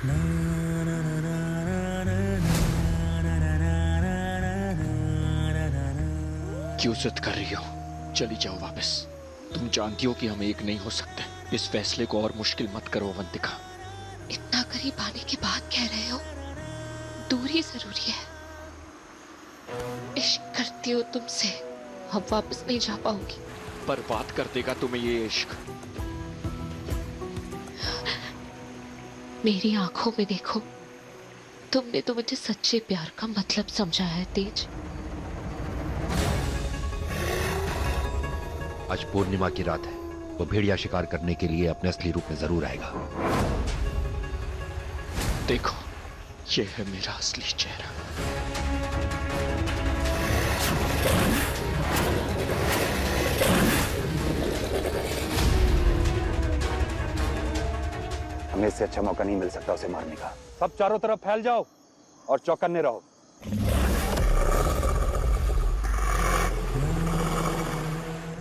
क्यों जिद कर रही हो? चली जाओ वापस। तुम जानती हो कि हम एक नहीं हो सकते। इस फैसले को और मुश्किल मत करो अवंतिका। इतना करीब आने के बाद कह रहे हो दूरी जरूरी है। इश्क करती हो तुमसे, अब वापस नहीं जा पाऊंगी। बर्बाद कर देगा तुम्हें ये इश्क। मेरी आंखों में देखो, तुमने तो मुझे सच्चे प्यार का मतलब समझा है तेज। आज पूर्णिमा की रात है, वो भेड़िया शिकार करने के लिए अपने असली रूप में जरूर आएगा। देखो, ये है मेरा असली चेहरा। हमें इससे अच्छा मौका नहीं मिल सकता उसे मारने का। सब चारों तरफ फैल जाओ और चौकन्ने रहो।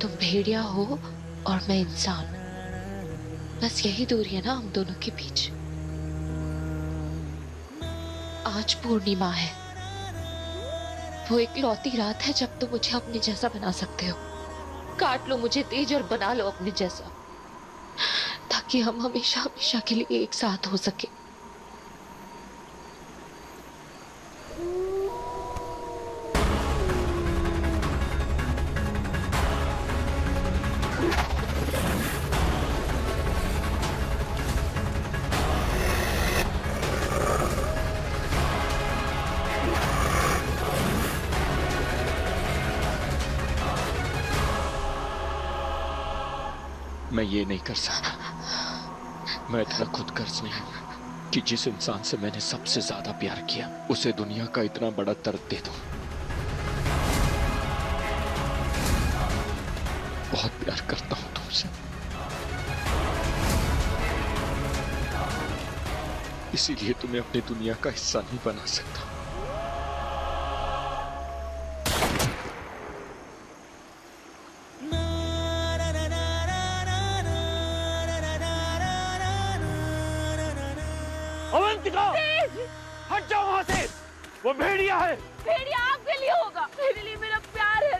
तुम भेड़िया हो और मैं इंसान। बस यही दूरी है ना हम दोनों के बीच। आज पूर्णिमा है, वो एक लौती रात है जब तुम मुझे अपने जैसा बना सकते हो। काट लो मुझे तेज और बना लो अपने जैसा, ताकि हम हमेशा हमेशा के लिए एक साथ हो सके। मैं ये नहीं कर सकता। मैं इतना खुदगर्ज नहीं हूं कि जिस इंसान से मैंने सबसे ज्यादा प्यार किया उसे दुनिया का इतना बड़ा दर्द दे दूं। बहुत प्यार करता हूं तुमसे, इसीलिए तुम्हें अपनी दुनिया का हिस्सा नहीं बना सकता। अवंतिका! हट जाओ वहां से! वो भेड़िया है। भेड़िया आपके लिए होगा, मेरे लिए मेरा प्यार है।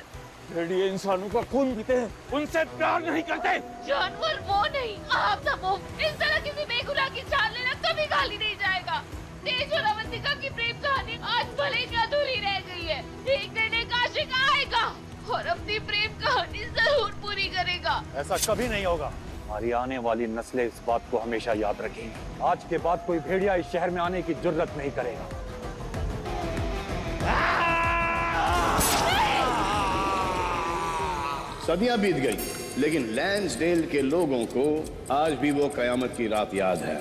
भेड़िए इंसानों का खून पीते हैं, उनसे प्यार नहीं करते। जानवर वो नहीं, आप सब हो। इस तरह किसी बेगुनाह की जान लेना कभी खाली नहीं जाएगा। तेज और अवंतिका की प्रेम कहानी आज भले ही अधूरी रह गई है। एक दिन एक आशिक आएगा और अपनी प्रेम कहानी जरूर पूरी करेगा। ऐसा कभी नहीं होगा। हमारी आने वाली नस्लें इस बात को हमेशा याद रखेंगी। आज के बाद कोई भेड़िया इस शहर में आने की जुर्रत नहीं करेगा। सदियां बीत गई, लेकिन लैंसडेल के लोगों को आज भी वो कयामत की रात याद है।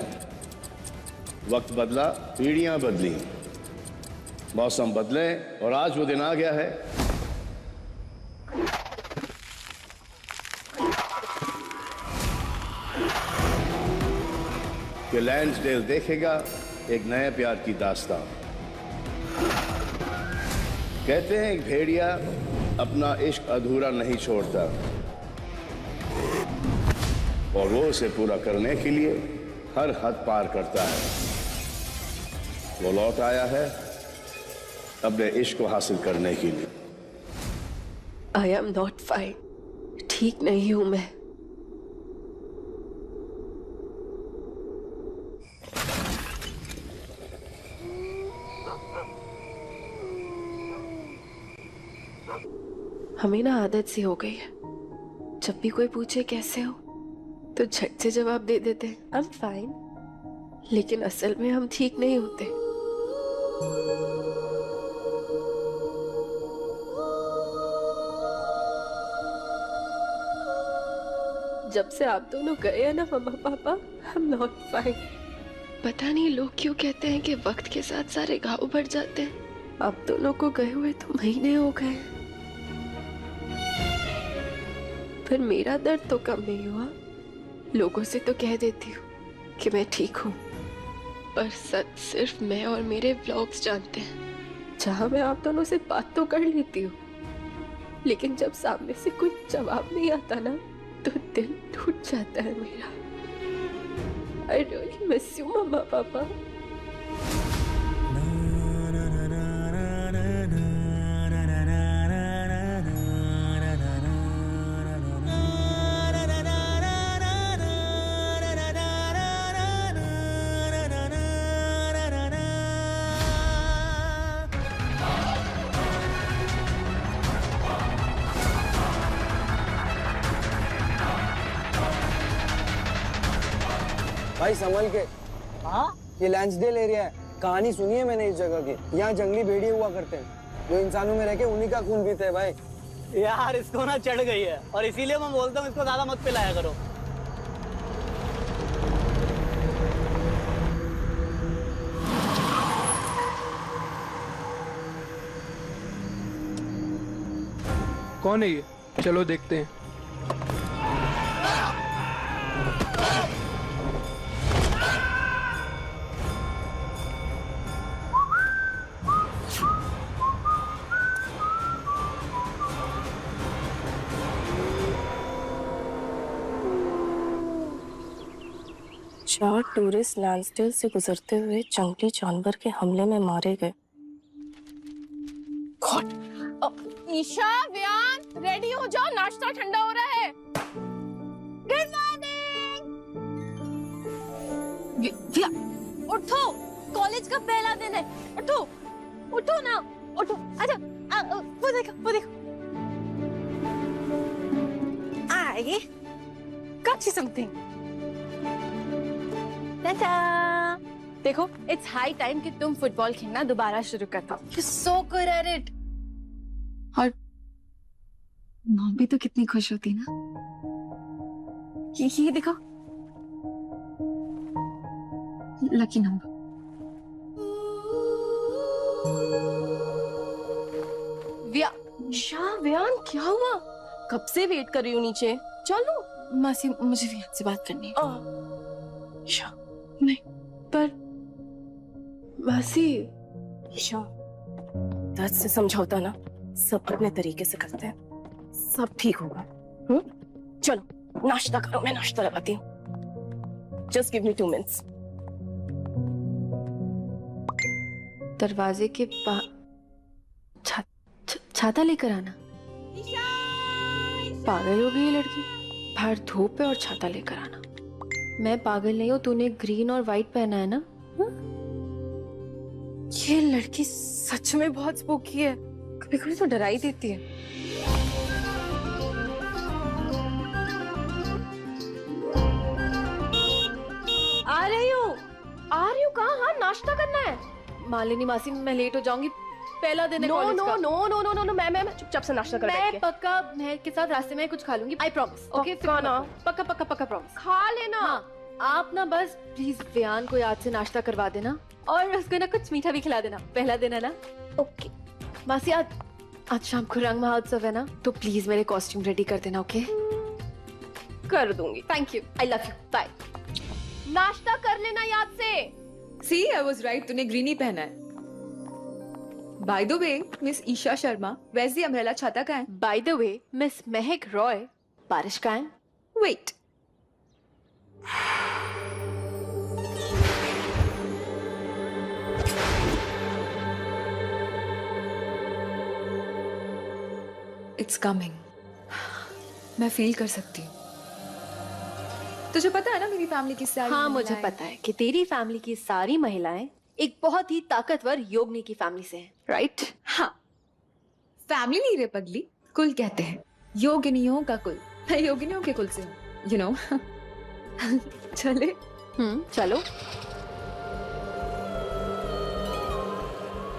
वक्त बदला, पीढ़ियां बदली, मौसम बदले और आज वो दिन आ गया है कि लैंसडेल देखेगा एक नए प्यार की दास्तान। कहते हैं एक भेड़िया अपना इश्क अधूरा नहीं छोड़ता और वो उसे पूरा करने के लिए हर हद पार करता है। वो लौट आया है अपने इश्क को हासिल करने के लिए। आई एम नॉट फाइन, ठीक नहीं हूं मैं। हमें ना आदत सी हो गई है, जब भी कोई पूछे कैसे हो तो झट से जवाब दे देते हैं आई एम फाइन, लेकिन असल में हम ठीक नहीं होते। जब से आप दोनों गए हैं ना मम्मा पापा, आई एम नॉट फाइन। पता नहीं लोग क्यों कहते हैं कि वक्त के साथ सारे घाव भर जाते हैं। आप दोनों को गए हुए तो महीने हो गए, पर मेरा दर्द तो कम नहीं हुआ। लोगों से तो कह देती हूँ कि मैं ठीक हूँ, पर सच सिर्फ मैं और मेरे व्लॉग्स जानते हैं। जहाँ मैं आप दोनों से बात तो कर लेती हूँ, लेकिन जब सामने से कोई जवाब नहीं आता ना तो दिल टूट जाता है मेरा। I really miss you, Mama, Papa. भाई संभल के। हाँ, ये लैंसडेल एरिया है। कहानी सुनी है मैंने इस जगह की। यहाँ जंगली भेड़िए हुआ करते हैं जो इंसानों में रह के उन्हीं का खून पीते हैं भाई। यार इसको ना चढ़ गई है और इसीलिए मैं बोलता हूँ इसको ज्यादा मत पिलाया करो। कौन है ये? चलो देखते हैं। चार टूरिस्ट लैंसडेल से गुजरते हुए जंगली जानवर के हमले में मारे गए। ईशा, व्यान, रेडी हो जाओ, नाश्ता ठंडा हो रहा है। Good morning. उठो, कॉलेज का पहला दिन है। उठो, उठो ना, उठो। अच्छा, वो देखो, वो देखो। I got you something. देखो, इट्स हाई टाइम कि तुम फुटबॉल खेलना दोबारा शुरू कर दो। You're so good at it. और मॉम भी तो कितनी खुश होती ना। ये देखो, लकी नंबर। व्यान, क्या हुआ? कब से वेट कर रही हूँ नीचे। चलो। मासी, मुझे व्यान से बात करनी है। नहीं, पर मासी। दर्द से समझौता ना सब अपने तरीके से करते हैं। सब ठीक होगा। चलो नाश्ता करो, मैं नाश्ता लगाती हूँ। Just give me 2 minutes। दरवाजे के छाता लेकर आना। पागल हो गई ये लड़की। बाहर धूप है और छाता लेकर आना। मैं पागल नहीं हूँ, तूने ग्रीन और व्हाइट पहना है ना। हा? ये लड़की सच में बहुत स्पूकी है। कभी कभी तो डरा ही देती है। आ रही हूँ कहाँ? हाँ, नाश्ता करना है। मालिनी मासी, मैं लेट हो जाऊंगी। पहला दिन है कॉलेज का। नो, मैं चुपचाप से नाश्ता कर बैठ के। मैं पक्का महक के साथ रास्ते में कुछ खा लूंगी। I promise. ओके, खाना पक्का प्रॉमिस। खा लेना। हाँ, आप ना बस प्लीज व्यान को याद से नाश्ता करवा देना और उसको ना कुछ मीठा भी खिला देना। पहला दिन है ना। ओके मासी, आज शाम को रंग महोत्सव है ना, तो प्लीज मेरे कॉस्ट्यूम रेडी कर देना। ओके, कर दूंगी। Thank you, I love you, bye. नाश्ता कर लेना याद से। See, I was right. तूने ग्रीन ही पहना है। By the way, miss Isha Sharma, वैसे अम्ब्रेला छाता का है? By the way, मिस महक रॉय, बारिश का है? Wait. It's coming. मैं फील कर सकती हूँ। तुझे पता है ना मेरी फैमिली की सारी हाँ, मुझे पता है कि तेरी फैमिली की सारी महिलाएं एक बहुत ही ताकतवर योगिनी की फैमिली से हैं, राइट? हाँ, फैमिली नहीं रे पगली, कुल कहते हैं। योगिनियों का कुल। मैं योगिनियों के कुल से हूँ, you know. चले? चलो।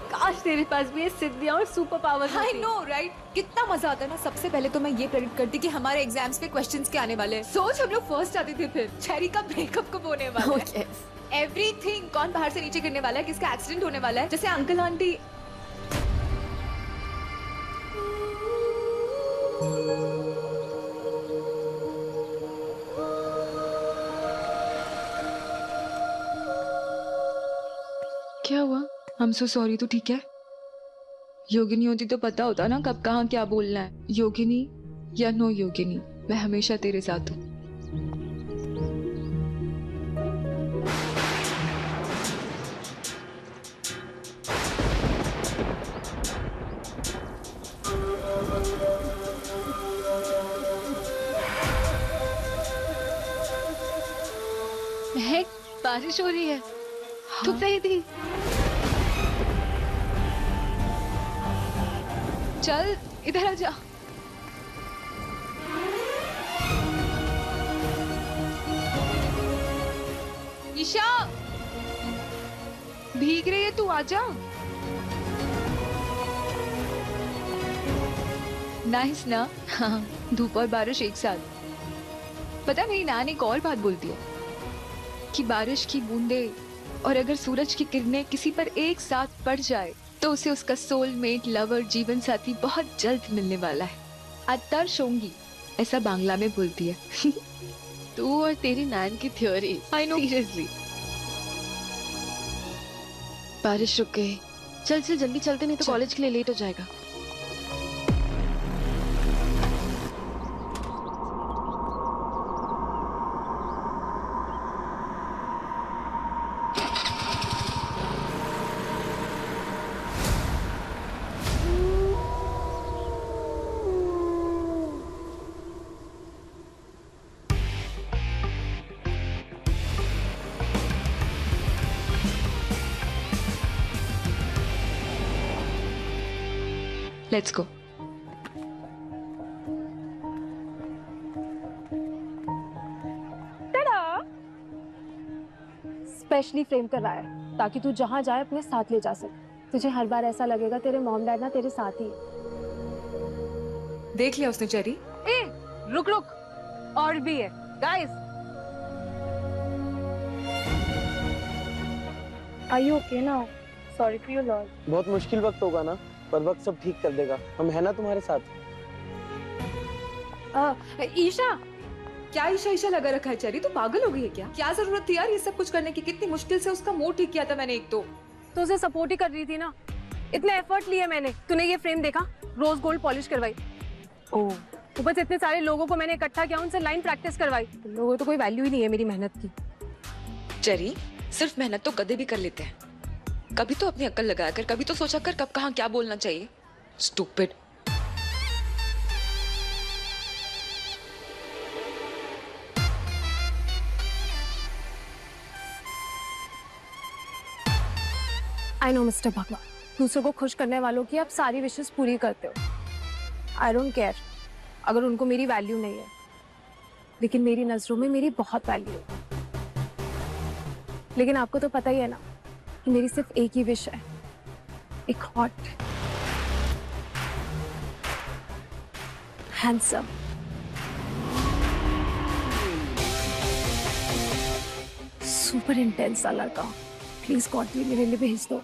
काश तेरे पास भी ये सिद्धियां और सुपर पावर्स होती। I know, right? कितना मजा आता है ना। सबसे पहले तो मैं ये प्रेडिक्ट करती कि हमारे एग्जाम्स पे क्वेश्चंस क्या आने वाले हैं। सोच, हम लोग फर्स्ट आते थे, फिर चेरी का ब्रेकअप कब होने वाला है, एवरीथिंग, कौन बाहर से नीचे गिरने वाला है, किसका एक्सीडेंट होने वाला है, जैसे अंकल आंटी। क्या हुआ? I'm so sorry, तू ठीक है? योगिनी होती तो पता होता ना कब कहाँ क्या बोलना है। योगिनी या नो योगिनी, मैं हमेशा तेरे साथ हूँ। बारिश हो रही है। तू सही थी। चल इधर आ जा। ईशा भीग रही है, तू आजा। नाइस ना? हाँ, धूप और बारिश एक साथ। पता मेरी नानी एक और बात बोलती है कि बारिश की बूंदे और अगर सूरज की किरणें किसी पर एक साथ पड़ जाए तो उसे उसका सोलमेट, लवर, जीवन साथी बहुत जल्द मिलने वाला है। अत्तर शोंगी, ऐसा बांग्ला में बोलती है। तू और तेरी नैन की थ्योरी। I know. सीरियसली। बारिश रुक गई। चल चल जल्दी चलते, नहीं तो कॉलेज के लिए लेट हो जाएगा। Let's go. स्पेशली फ्रेम कर रहा है ताकि तू जहां जाए अपने साथ ले जा सके। तुझे हर बार ऐसा लगेगा तेरे मॉम डैड ना तेरे साथ ही। देख लिया उसने चेरी? ए, रुक रुक, और भी है guys. Are you okay now? Sorry for your loss. बहुत मुश्किल वक्त होगा ना, पर वक्त सब ठीक कर देगा। हम है ना तुम्हारे साथ। ईशा, क्या ईशा ईशा लगा रखा है चेरी? तू पागल हो गई है क्या? क्या जरूरत थी यार ये सब कुछ करने की? कितनी मुश्किल से उसका मूड ठीक किया था मैंने। एक तो उसे सपोर्ट ही कर रही थी ना, इतने एफर्ट लिए मैंने। तूने ये फ्रेम देखा? रोज गोल्ड पॉलिश करवाई। ओह, ऊपर से इतने सारे लोगों को मैंने इकट्ठा किया, उनसे लाइन प्रैक्टिस करवाई। तुम लोगों को तो कोई वैल्यू ही नहीं है मेरी मेहनत की। चेरी, सिर्फ मेहनत तो गधे भी कर लेते हैं। कभी तो अपनी अक्ल लगाया कर, कभी तो सोचा कर कब कहाँ क्या बोलना चाहिए। स्टूपिड। आई नो मिस्टर भगवान, दूसरों को खुश करने वालों की आप सारी विशेष पूरी करते हो। आई डोंट केयर अगर उनको मेरी वैल्यू नहीं है, लेकिन मेरी नजरों में मेरी बहुत वैल्यू है। लेकिन आपको तो पता ही है ना कि मेरी सिर्फ एक ही विश है, एक हॉट हैंडसम सुपर इंटेंस सा लड़का। प्लीज गॉड मेरे लिए भेज दो।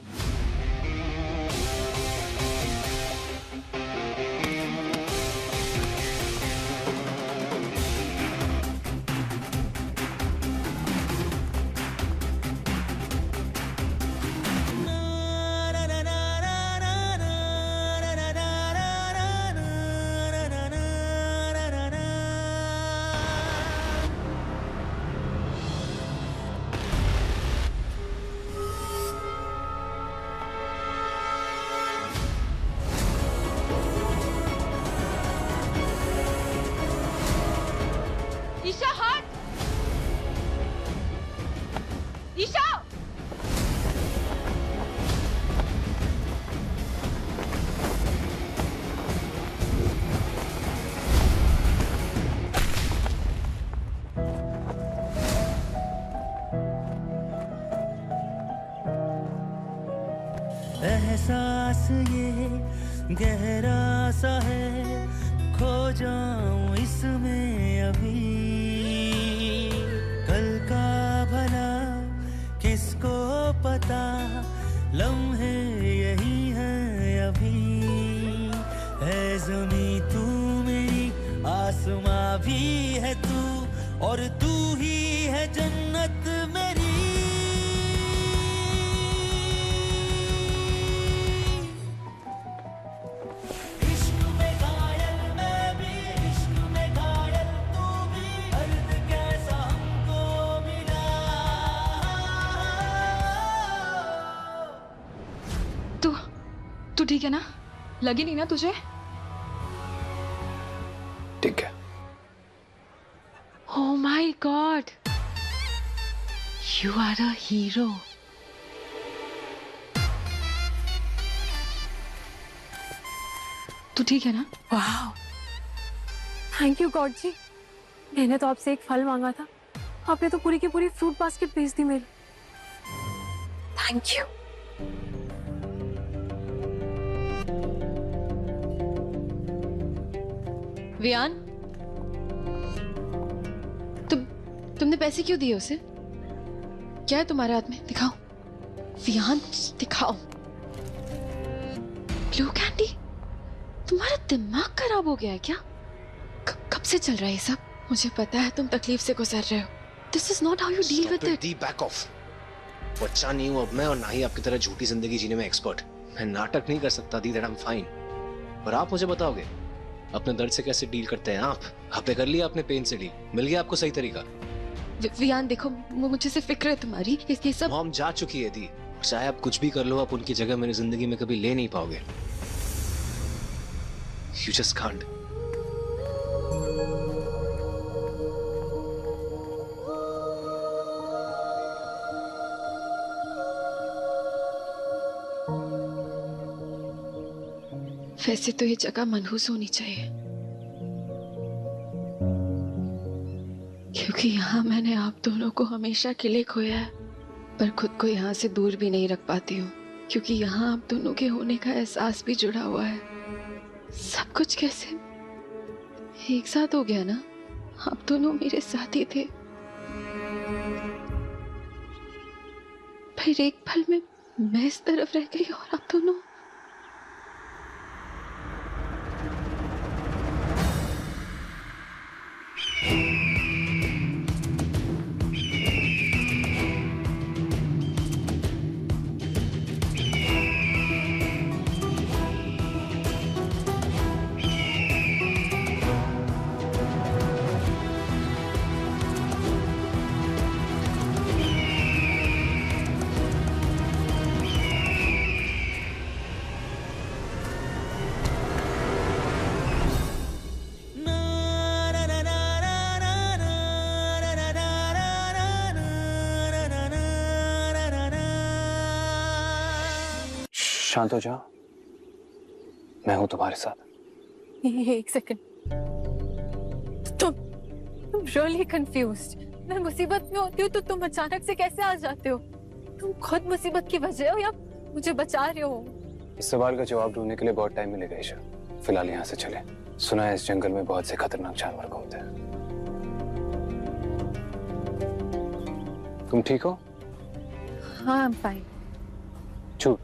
ईशा हट! ईशा! एहसास ये गहरा सा है, खो जाऊं इसमें अभी। कल का भला किसको पता, लम्हे यही हैं अभी। है ज़मीं तू मेरी, आसमां भी है तू, और तू ही है जन्नत मेरी। तू ठीक है ना? लगी नहीं ना तुझे? ठीक है। Oh my God! You are a hero. तू ठीक है ना? वाह, थैंक यू गॉड जी। मैंने तो आपसे एक फल मांगा था, आपने तो पूरी की पूरी फ्रूट बास्केट भेज दी मेरी। Thank you. वियान, तुमने पैसे क्यों दिए उसे? क्या है तुम्हारे हाथ में? दिखाओ वियान, दिखाओ। Blue candy? तुम्हारा दिमाग खराब हो गया है क्या? कब से चल रहा है ये सब? मुझे पता है तुम तकलीफ से गुजर रहे हो। This is not how you deal with it. Back of. बच्चा नहीं हूं अब मैं, और ना ही आपकी तरह झूठी जिंदगी जीने में एक्सपर्ट। मैं नाटक नहीं कर सकता दी दैट आई एम फाइन। और आप मुझे बताओगे अपने दर्द से कैसे डील करते हैं आप? आपने कर लिया अपने पेन से डील, मिल गया आपको सही तरीका? वियान देखो, मुझे से फिक्र है तुम्हारी, ये सब। मॉम जा चुकी है दी, चाहे आप कुछ भी कर लो, आप उनकी जगह मेरी जिंदगी में कभी ले नहीं पाओगे। You just can't. वैसे तो ये जगह मनहूस होनी चाहिए, क्योंकि यहाँ मैंने आप दोनों को हमेशा के लिए खोया है, पर खुद को यहाँ से दूर भी नहीं रख पाती हूँ, क्योंकि यहाँ आप दोनों के होने का एहसास भी जुड़ा हुआ है। सब कुछ कैसे एक साथ हो गया ना? आप दोनों मेरे साथ ही थे, फिर एक पल में मैं इस तरफ रह गई और आप दोनों। शांत हो जाओ, मैं हूं तुम्हारे साथ। एक सेकंड, तुम रियली कंफ्यूज्ड। मैं मुसीबत में होती हूँ तो तुम अचानक से कैसे आ जाते हो? तुम खुद मुसीबत की वजह हो या मुझे बचा रहे हो? इस सवाल का जवाब ढूंढने के लिए बहुत टाइम मिलेगा ईशा। फिलहाल यहाँ से चले। सुना है इस जंगल में बहुत से खतरनाक जानवर घूमते हैं। तुम ठीक हो? हाँ, I'm fine। झूठ?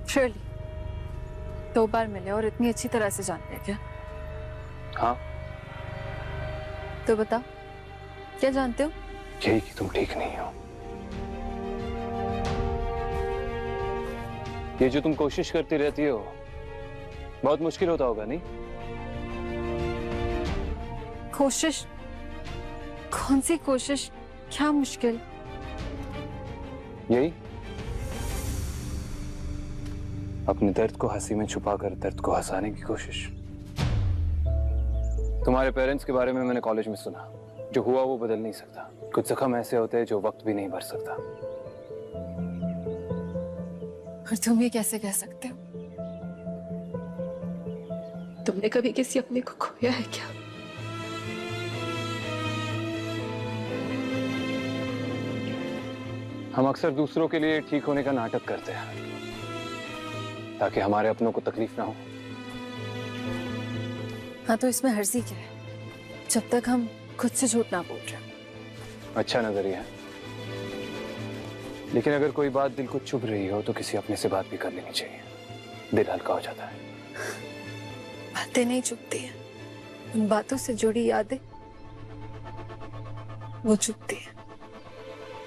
Surely। 2 बार मिले और इतनी अच्छी तरह से जानते हैं क्या? हाँ। तो बताओ, क्या जानते हो? यही कि तुम ठीक नहीं हो। ये जो तुम कोशिश करती रहती हो, बहुत मुश्किल होता होगा नहीं? कोशिश? कौन सी कोशिश? क्या मुश्किल? यही अपने दर्द को हंसी में छुपाकर दर्द को हंसाने की कोशिश। तुम्हारे पेरेंट्स के बारे में मैंने कॉलेज में सुना। जो हुआ वो बदल नहीं सकता। कुछ जख्म ऐसे होते हैं जो वक्त भी नहीं भर सकता। और तुम ये कैसे कह सकते हो? तुमने कभी किसी अपने को खोया है क्या? हम अक्सर दूसरों के लिए ठीक होने का नाटक करते हैं ताकि हमारे अपनों को तकलीफ ना हो। हाँ, तो इसमें हर्जी क्या है जब तक हम खुद से झूठ ना बोल रहे? अच्छा नजरिया है, लेकिन अगर कोई बात दिल को चुभ रही हो तो किसी अपने से बात भी कर लेनी चाहिए। दिल हल्का हो जाता है। बातें नहीं चुभती हैं, उन बातों से जुड़ी यादें वो चुभती है,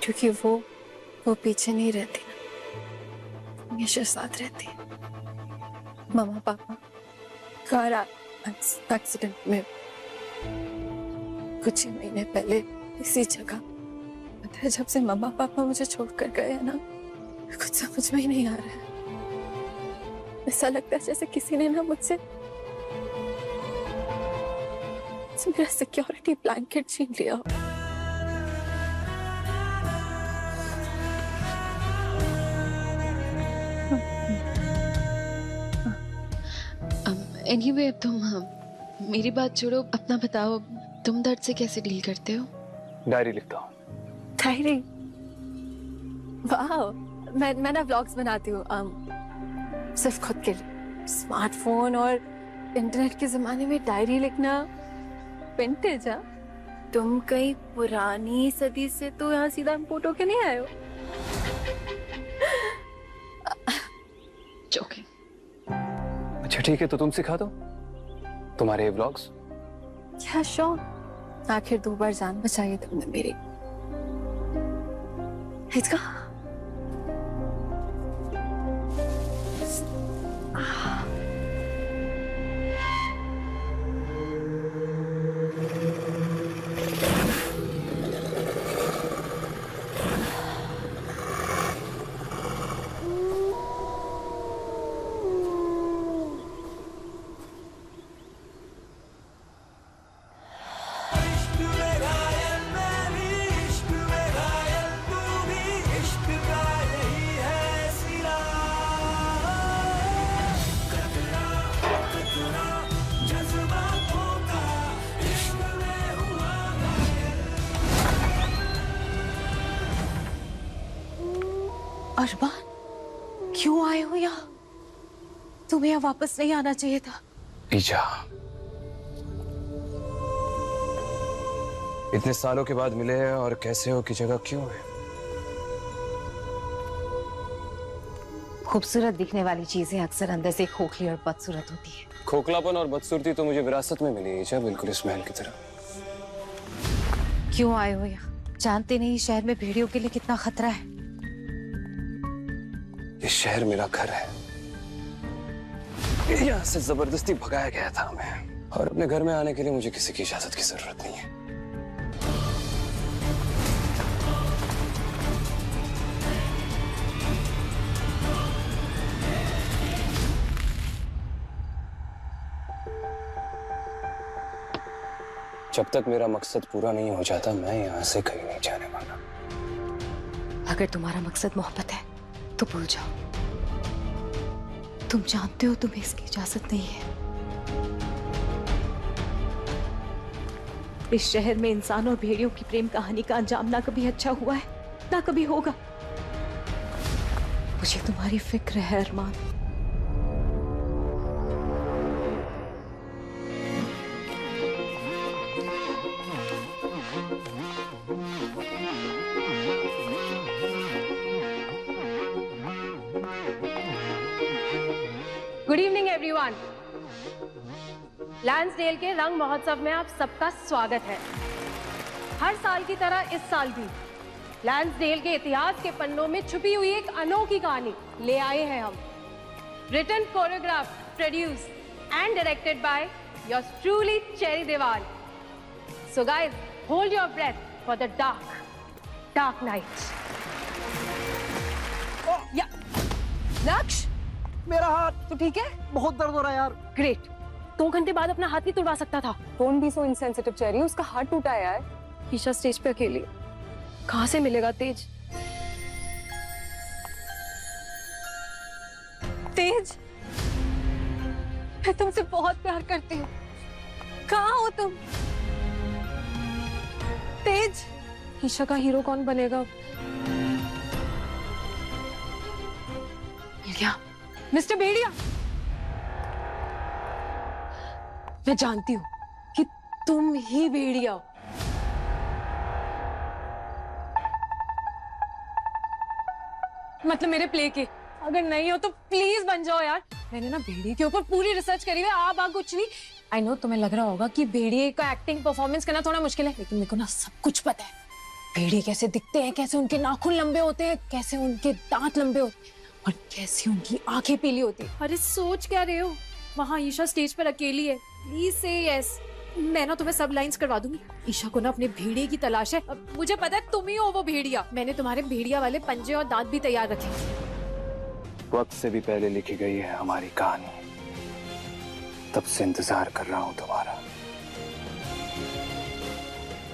क्योंकि वो पीछे नहीं रहती ना, हमेशा साथ रहती है। मामा पापा कार एक्सीडेंट में कुछ ही महीने पहले इसी जगह, पता है, जब से मामा पापा मुझे छोड़कर गए हैं ना, कुछ समझ में ही नहीं आ रहा है। ऐसा लगता है जैसे किसी ने ना मुझसे मेरा सिक्योरिटी ब्लैंकेट छीन लिया। एनीवे अब तुम मेरी बात छोड़ो, अपना बताओ, तुम दर्द से कैसे डील करते हो? डायरी लिखता हूँ। डायरी? वाह, मैं ना व्लॉग्स बनाती हूँ सिर्फ खुद के लिए। स्मार्टफोन और इंटरनेट के जमाने में डायरी लिखना विंटेज। हाँ, तुम कई पुरानी सदी से तो यहाँ सीधा इम्पोर्ट होके नहीं आए हो। जोकिंग। अच्छा ठीक है, तो तुम सिखा दो तुम्हारे व्लॉग्स। क्या श्योर, आखिर 2 बार जान बचाई तुमने मेरी। Let's go. अरबान, क्यों आए हो यहाँ? तुम्हें यहाँ वापस नहीं आना चाहिए था। ईजा, इतने सालों के बाद मिले हैं और कैसे हो की जगह क्यों है? खूबसूरत दिखने वाली चीजें अक्सर अंदर से खोखली और बदसूरत होती है। खोखलापन और बदसूरती तो मुझे विरासत में मिली ईजा, बिल्कुल इस महल की तरह। क्यों आए हो यहाँ? जानते नहीं शहर में भेड़ियों के लिए कितना खतरा है। ये शहर मेरा घर है, यहाँ से जबरदस्ती भगाया गया था मैं, और अपने घर में आने के लिए मुझे किसी की इजाजत की जरूरत नहीं है। जब तक मेरा मकसद पूरा नहीं हो जाता मैं यहाँ से कहीं नहीं जाने वाला। अगर तुम्हारा मकसद मोहब्बत है तो भूल जाओ। तुम जानते हो तुम्हें इसकी इजाजत नहीं है। इस शहर में इंसानों और भेड़ियों की प्रेम कहानी का अंजाम ना कभी अच्छा हुआ है ना कभी होगा। मुझे तुम्हारी फिक्र है Armaan. Good evening everyone. Lansdale के रंग महोत्सव में आप सबका स्वागत है। हर साल की तरह इस साल भी लैंसडेल के इतिहास के पन्नों में छुपी हुई एक अनोखी कहानी ले आए हैं हम। Written, choreograph, produce and directed by yours truly Cherry Dewal. So guys, hold your breath for the dark night. या लक्ष्य, मेरा हाथ तो ठीक है? बहुत दर्द हो रहा है यार। ग्रेट। 2 घंटे बाद अपना हाथ ही तुड़वा सकता था। Don't be so insensitive cherry, उसका हाथ टूटा है यार। ईशा स्टेज पे अकेली, कहाँ से मिलेगा तेज? तेज, मैं तुमसे बहुत प्यार करती हूँ। कहाँ हो तुम? तेज, ईशा का हीरो कौन बनेगा? मिल गया, मिस्टर भेड़िया। मैं जानती हूं कि तुम ही भेड़िया हो। मतलब मेरे प्ले के। अगर नहीं हो तो प्लीज बन जाओ यार। मैंने ना भेड़िए के ऊपर पूरी रिसर्च करी है, आप कुछ नहीं। आई नो तुम्हें लग रहा होगा कि भेड़िए का एक्टिंग परफॉर्मेंस करना थोड़ा मुश्किल है, लेकिन मेरे को ना सब कुछ पता है। भेड़िए कैसे दिखते हैं, कैसे उनके नाखून लंबे होते हैं, कैसे उनके दांत लंबे होते हैं और कैसी उनकी आंखें पीली होती है। अरे सोच क्या रहे हो? वहाँ ईशा स्टेज पर अकेली है। प्लीज से यस। मैं ना तुम्हें सब लाइंस करवा दूंगी। ईशा को ना अपने भेड़िए की तलाश है। अब मुझे पता है तुम ही हो वो भेड़िया। मैंने तुम्हारे भेड़िया वाले पंजे और दांत भी तैयार रखे। वक्त से भी पहले लिखी गई है हमारी कहानी, तब से इंतजार कर रहा हूं तुम्हारा।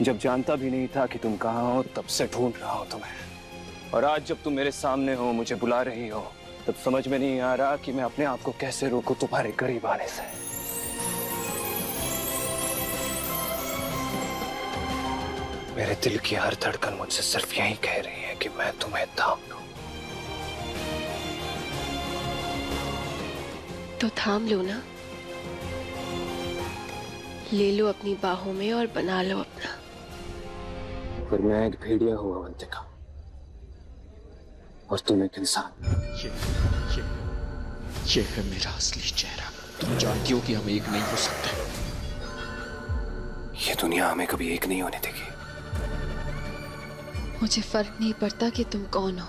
जब जानता भी नहीं था कि तुम कहाँ हो, तब से ढूंढ रहा हूं तुम्हें। और आज जब तुम मेरे सामने हो, मुझे बुला रही हो, तब समझ में नहीं आ रहा कि मैं अपने आप को कैसे रोकूं तुम्हारे करीब आने से। मेरे दिल की हर धड़कन मुझसे सिर्फ यही कह रही है कि मैं तुम्हें थाम लूं। तो थाम लो ना, ले लो अपनी बाहों में और बना लो अपना। पर मैं एक भेड़िया हूं अवंतिका, और तुम एक इंसान। ये है मेरा असली चेहरा। तुम जानती हो कि हम एक नहीं हो सकते। ये दुनिया हमें कभी एक नहीं होने देगी। मुझे फर्क नहीं पड़ता कि तुम कौन हो।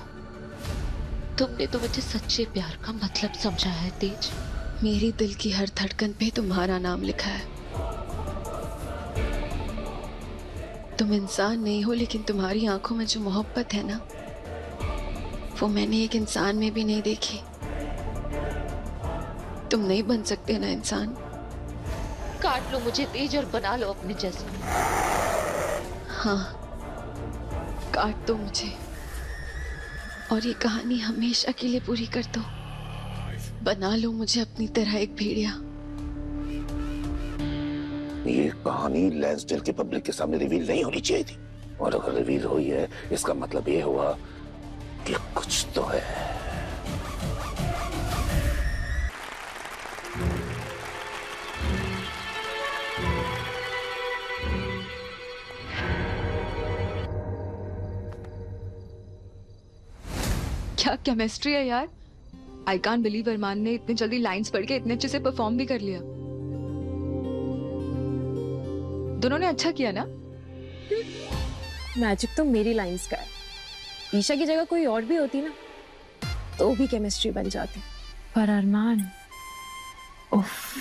तुमने तो मुझे सच्चे प्यार का मतलब समझा है तेज। मेरी दिल की हर धड़कन पे तुम्हारा नाम लिखा है। तुम इंसान नहीं हो, लेकिन तुम्हारी आंखों में जो मोहब्बत है ना, वो मैंने एक इंसान में भी नहीं देखी। तुम नहीं बन सकते ना इंसान। काट लो मुझे तेज और बना लो अपने जैसा। हाँ, काट दो मुझे और ये कहानी हमेशा के लिए पूरी कर दो। बना लो मुझे अपनी तरह एक भेड़िया। ये कहानी लैंसडेल के पब्लिक के सामने रिवील नहीं होनी चाहिए थी, और अगर रिवील हुई है इसका मतलब ये हुआ कि कुछ तो है। क्या केमिस्ट्री है यार। आई कांट बिलीव अरमान ने इतने जल्दी लाइंस पढ़ के इतने अच्छे से परफॉर्म भी कर लिया। दोनों ने अच्छा किया ना। मैजिक तो मेरी लाइंस का है। ईशा की जगह कोई और भी होती ना तो भी केमिस्ट्री बन जाती। पर अरमान, उफ,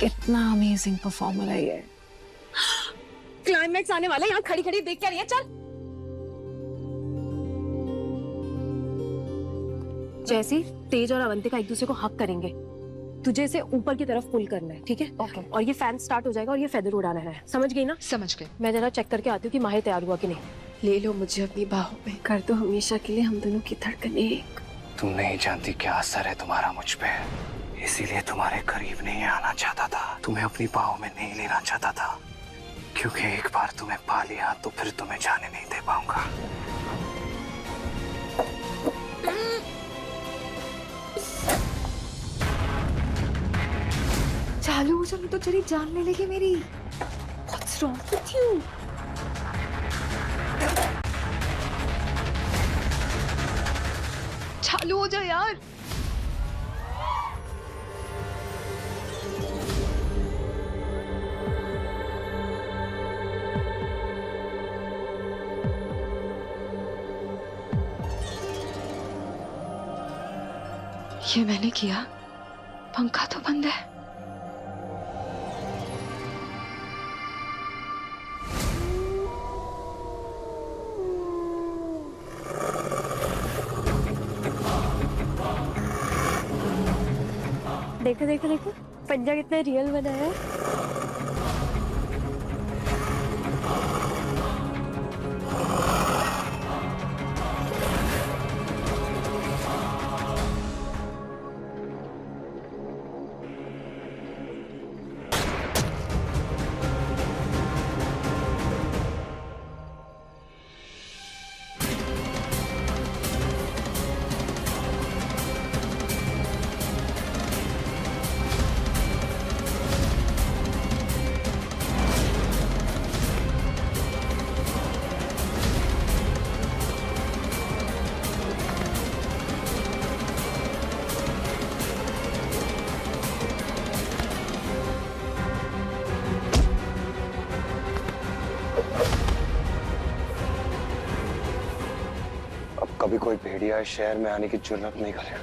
कितना अमेजिंग परफॉर्मर है ये। क्लाइमैक्स आने वाला है, यहाँ खड़ी खड़ी देख क्या रही है? चल। जैसी तेज और अवंतिका एक दूसरे को हक करेंगे, तुझे इसे ऊपर की तरफ पुल करना है, ठीक है? ओके। और ये फैन स्टार्ट हो जाएगा और ये फेदर उड़ाना है। समझ गई ना? समझ गई। मैं जरा चेक करके आती हूँ कि माहिर तैयार हुआ कि नहीं। ले लो मुझे अपनी बाहों में, कर दो हमेशा के लिए हम दोनों की धड़कन एक। तुम नहीं जानती क्या असर है तुम्हारा मुझ पे, इसीलिए तुम्हारे करीब नहीं आना चाहता था, तुम्हें अपनी बाहों में नहीं लेना चाहता था, क्योंकि एक बार तुम्हें पा लिया तो फिर तुम्हें जाने नहीं दे पाऊंगा। चालू हो जाओ तो चली जान ले लेगी मेरी। What's wrong with you? चालू हो जाओ यार। ये मैंने किया। पंखा तो बंद है। देखो देखो देखो, पंजा कितना रियल बना है। कभी कोई भेड़िया इस शहर में आने की जुर्रत नहीं करेगा।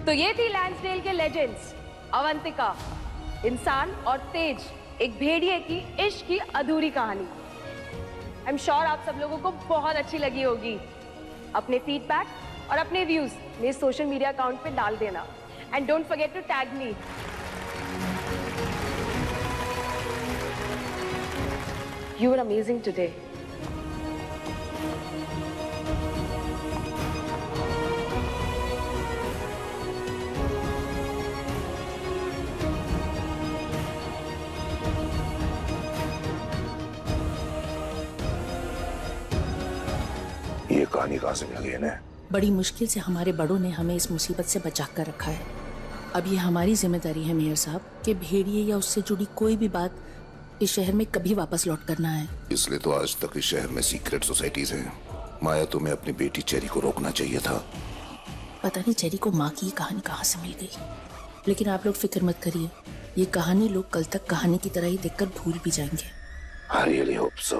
तो ये थी लैंसडेल के लेजेंड्स, अवंतिका, इंसान और तेज, एक भेड़िए की इश्क की अधूरी कहानी। आई एम श्योर आप सब लोगों को बहुत अच्छी लगी होगी। अपने फीडबैक और अपने व्यूज मेरे सोशल मीडिया अकाउंट पे डाल देना, and don't forget to tag me. You were amazing today. कहानी कहाँ से मिल गई इन्हें? बड़ी मुश्किल से हमारे बड़ों ने हमें इस मुसीबत से बचा कर रखा है। अब ये हमारी जिम्मेदारी है मेयर साहब कि भेड़िए या उससे जुड़ी कोई भी बात इस शहर में कभी वापस लौट करना है। इसलिए तो आज तक इस शहर में सीक्रेट सोसाइटीज हैं। माया, तुम्हें अपनी बेटी चेरी को रोकना चाहिए था। पता नहीं चेरी को माँ की ये कहानी कहाँ से मिल गई, लेकिन आप लोग फिक्र मत करिए, ये कहानी लोग कल तक कहानी की तरह ही देखकर भूल भी जाएंगे। I really hope so.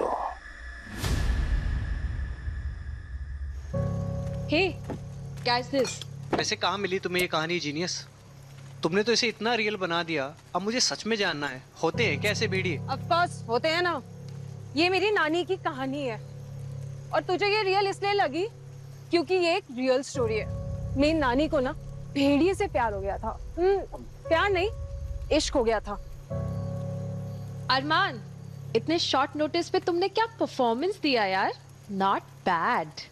Hey, catch this. वैसे कहाँ मिली तुम्हें ये कहानी जीनियस? तुमने तो इसे इतना रियल बना दिया, अब मुझे सच में जानना है, होते हैं क्या ऐसे भेड़िए? Of course, होते हैं ना। ये मेरी नानी की कहानी है और तुझे ये रियल इसलिए लगी क्योंकि ये एक रियल स्टोरी है। मेरी नानी को ना भेड़िए से प्यार हो गया था। प्यार नहीं, इश्क हो गया था। अरमान, इतने शॉर्ट नोटिस पे तुमने क्या परफॉर्मेंस दिया यार, नॉट बैड।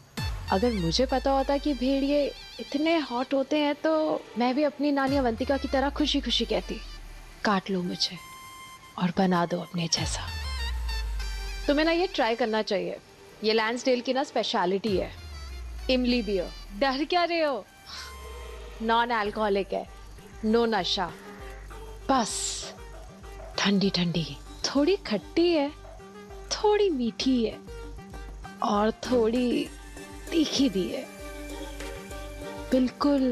अगर मुझे पता होता कि भेड़िए इतने हॉट होते हैं तो मैं भी अपनी नानी अवंतिका की तरह खुशी खुशी कहती, काट लो मुझे और बना दो अपने जैसा। तुम्हें ना ये ट्राई करना चाहिए, ये लैंसडेल की ना स्पेशलिटी है, इमली बियर। डर क्या रहे हो, नॉन अल्कोहलिक है, नो नशा, बस ठंडी ठंडी, थोड़ी खट्टी है, थोड़ी मीठी है और थोड़ी तीखी भी है, बिल्कुल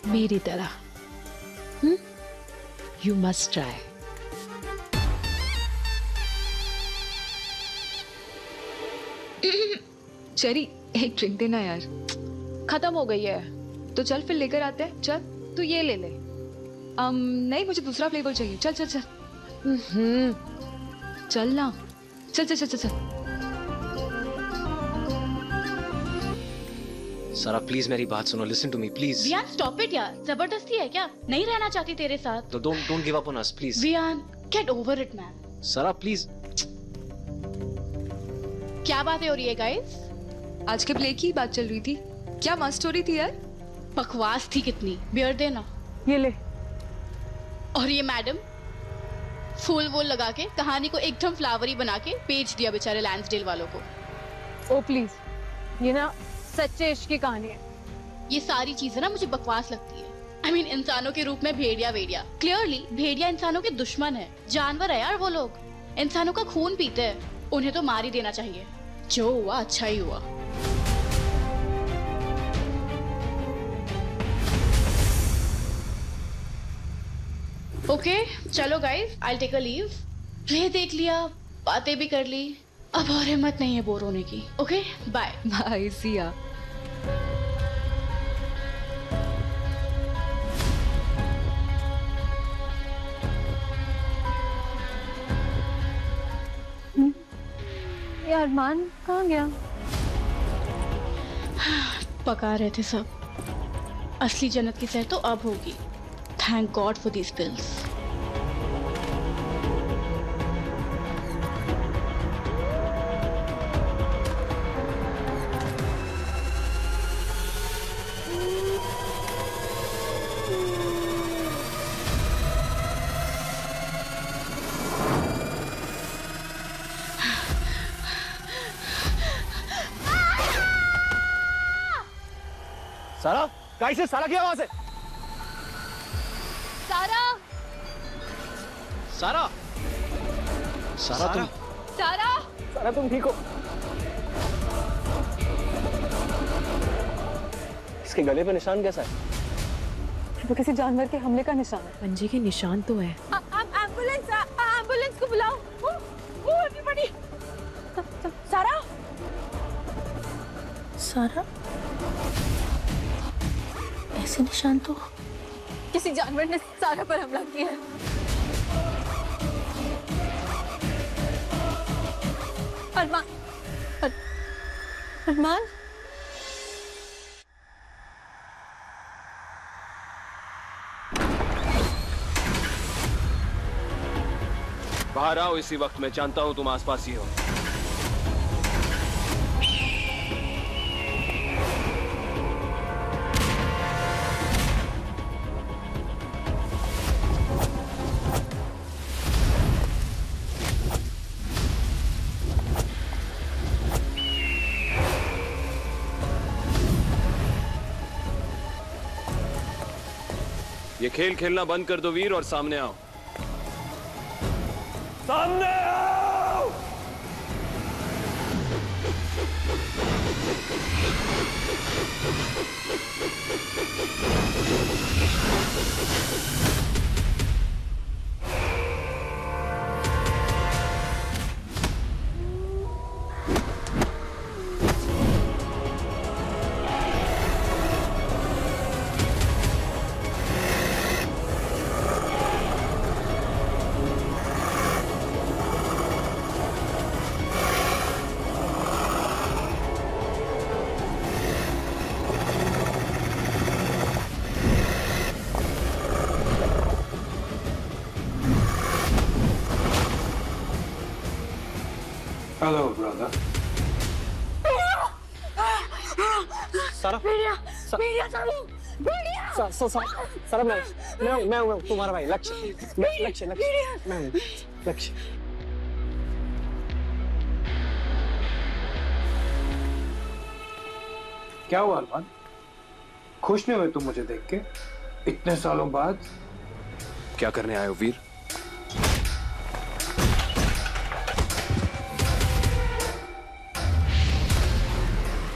मेरी तरह। You must try. चेरी, एक ड्रिंक देना यार। खत्म हो गई है तो चल फिर लेकर आते हैं। चल तू ये ले ले। नहीं, मुझे दूसरा फ्लेवर चाहिए। चल चल चल। चल ना, चल चल चल चल चल। सारा प्लीज मेरी बात सुनो, listen to me please. Vian stop it यार, जबरदस्ती है क्या? नहीं रहना चाहती तेरे साथ तो don't give up on us please. Vian, get over it man. Sara please. क्या बातें हो रही है गाइस? आज के प्ले की बात चल रही थी। क्या मस्त स्टोरी थी यार। बकवास थी कितनी। बियर देना। ये ले। और ये मैडम फूल वूल लगा के कहानी को एकदम फ्लावरी बना के बेच दिया बेचारे लैंसडेल वालों को। ओ प्लीज, ये ना सच्चे इश्क की कहानी है। ये सारी चीजें ना मुझे बकवास लगती है। I mean, इंसानों के रूप में भेड़िया क्लियरली भेड़िया इंसानों के दुश्मन है, जानवर है यार वो लोग, इंसानों का खून पीते हैं, उन्हें तो मार ही देना चाहिए। जो हुआ अच्छा ही हुआ। ओके, चलो guys, I take a leave. Play देख लिया, बातें भी कर ली, अब और हिम्मत नहीं है बोर होने की। ओके, बाय बाय, सी या। ये अरमान कहाँ गया? पका रहे थे सब। असली जन्नत की सैर तो अब होगी। Thank God for these pills. सारा, कैसे सारा किया वहां से? सारा, सारा, सारा तुम, सारा, सारा तुम ठीक हो? इसके गले पे निशान कैसा है? वो किसी जानवर के हमले का निशान है। पंजे के निशान तो है। एम्बुलेंस को बुलाओ। एवरीबॉडी। सारा, सारा, ऐसे निशान तो किसी जानवर ने सारा पर हमला किया है। अरमान, अरमान, बाहर आओ इसी वक्त, मैं जानता हूं तुम आसपास ही हो। ये खेल खेलना बंद कर दो वीर और सामने आओ। सामने आओ। Hello brother. सारा सारा मैं हूँ तुम्हारा भाई लक्ष्य। मैं हूँ लक्ष्य। क्या हुआ अरमान? खुश नहीं हुए तुम मुझे देख के इतने सालों बाद? क्या करने आए हो वीर?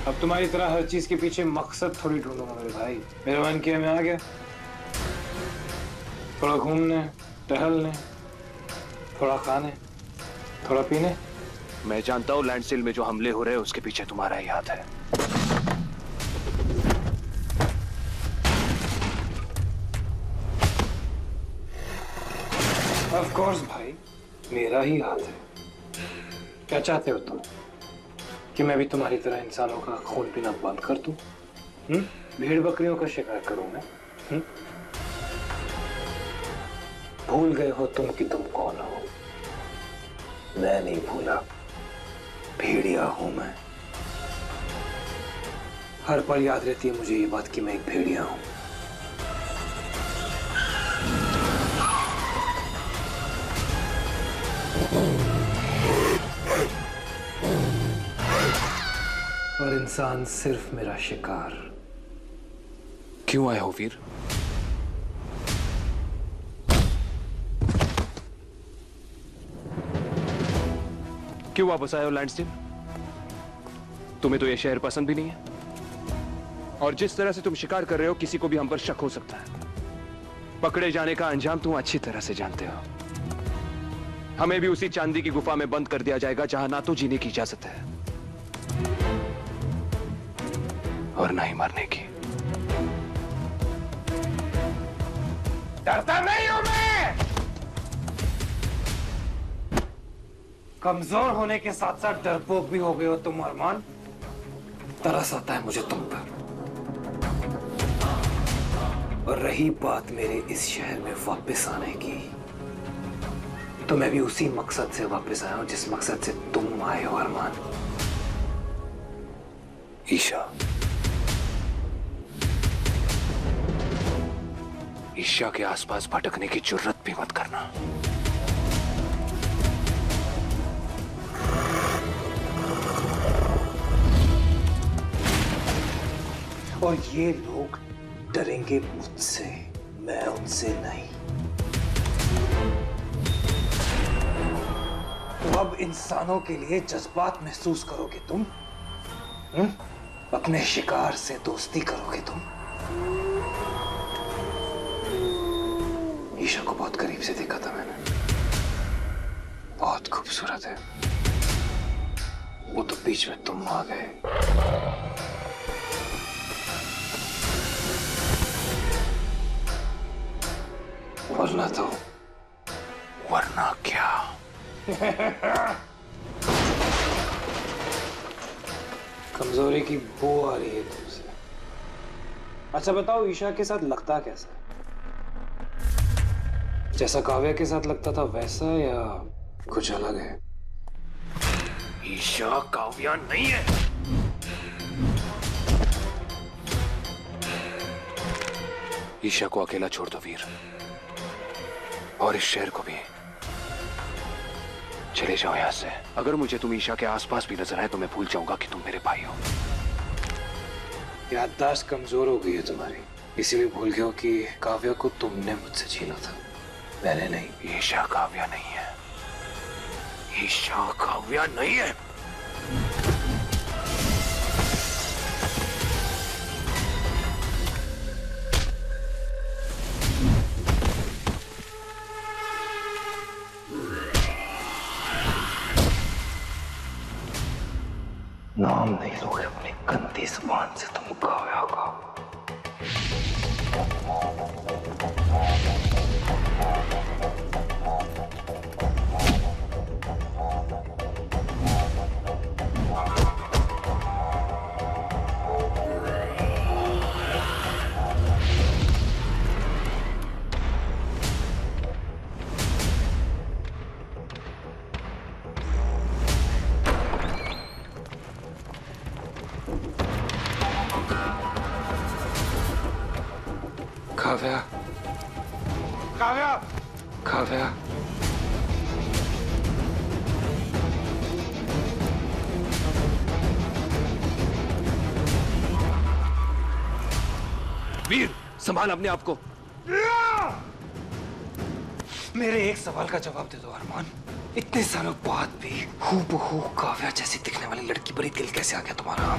अब तुम्हारी तरह हर चीज के पीछे मकसद थोड़ी ढूंढूंगा मेरे भाई। मेरा मन किया मैं आ गया, थोड़ा घूमने टहलने, थोड़ा खाने, थोड़ा पीने। मैं जानता हूँ लैंडसेल में जो हमले हो रहे हैं उसके पीछे तुम्हारा ही हाथ है। ऑफ कोर्स भाई, मेरा ही हाथ है। क्या चाहते हो तुम? कि मैं भी तुम्हारी तरह इंसानों का खून पीना बंद कर दूं? भेड़ बकरियों का शिकार करूं मैं? भूल गए हो तुम कि तुम कौन हो? मैं नहीं भूला, भेड़िया हूं मैं। हर पल याद रहती है मुझे ये बात कि मैं एक भेड़िया हूं। और इंसान सिर्फ मेरा शिकार। क्यों आए हो वीर? क्यों वापस आए हो लैंडस्टेल? तुम्हें तो ये शहर पसंद भी नहीं है, और जिस तरह से तुम शिकार कर रहे हो किसी को भी हम पर शक हो सकता है। पकड़े जाने का अंजाम तुम अच्छी तरह से जानते हो। हमें भी उसी चांदी की गुफा में बंद कर दिया जाएगा जहां ना तो जीने की इजाजत है और ना ही मरने की। डरता नहीं हूं मैं। कमजोर होने के साथ साथ डरपोक भी हो गए हो तुम अरमान। तरस आता है मुझे तुम पर। और रही बात मेरे इस शहर में वापस आने की, तो मैं भी उसी मकसद से वापस आया हूं जिस मकसद से तुम आए हो अरमान। ईशा, ईशा के आसपास भटकने की जुर्रत भी मत करना। और ये लोग डरेंगे मुझसे, मैं उनसे नहीं। तो अब इंसानों के लिए जज्बात महसूस करोगे तुम? अपने शिकार से दोस्ती करोगे तुम? ईशा को बहुत करीब से देखा था मैंने, बहुत खूबसूरत है वो, तो बीच में तुम आ गए। वरना क्या? कमजोरी की बू आ रही है तुमसे। अच्छा बताओ, ईशा के साथ लगता कैसा? जैसा काव्या के साथ लगता था वैसा, या कुछ अलग है? ईशा काव्या नहीं है। ईशा को अकेला छोड़ दो वीर, और इस शहर को भी। चले जाओ यहां से। अगर मुझे तुम ईशा के आसपास भी नजर आए तो मैं भूल जाऊंगा कि तुम मेरे भाई हो। याददाश्त कमजोर हो गई है तुम्हारी। इसीलिए भूल गए हो कि काव्या को तुमने मुझसे छीना था, मैंने नहीं। ईशा काव्या नहीं है, ईशा काव्या नहीं है। नाम नहीं लोगे अपनी गंदी जुबान से तुम काव्या का। काव्या, काव्या, काव्या। वीर, संभाल अपने आप को। मेरे एक सवाल का जवाब दे दो अरमान। इतने सालों बाद भी हूबहू काव्या जैसी दिखने वाली लड़की पर ही दिल कैसे आ गया तुम्हारा?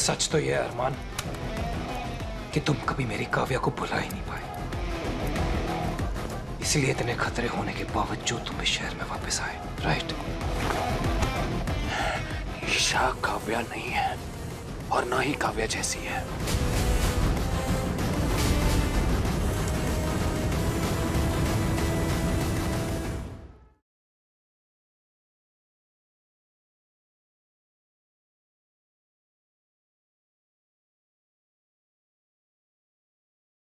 सच तो यह अरमान कि तुम कभी मेरी काव्या को भुला ही नहीं पाए, इसलिए इतने खतरे होने के बावजूद तुम इस शहर में वापस आए, राइट? ईशा काव्या नहीं है और ना ही काव्या जैसी है।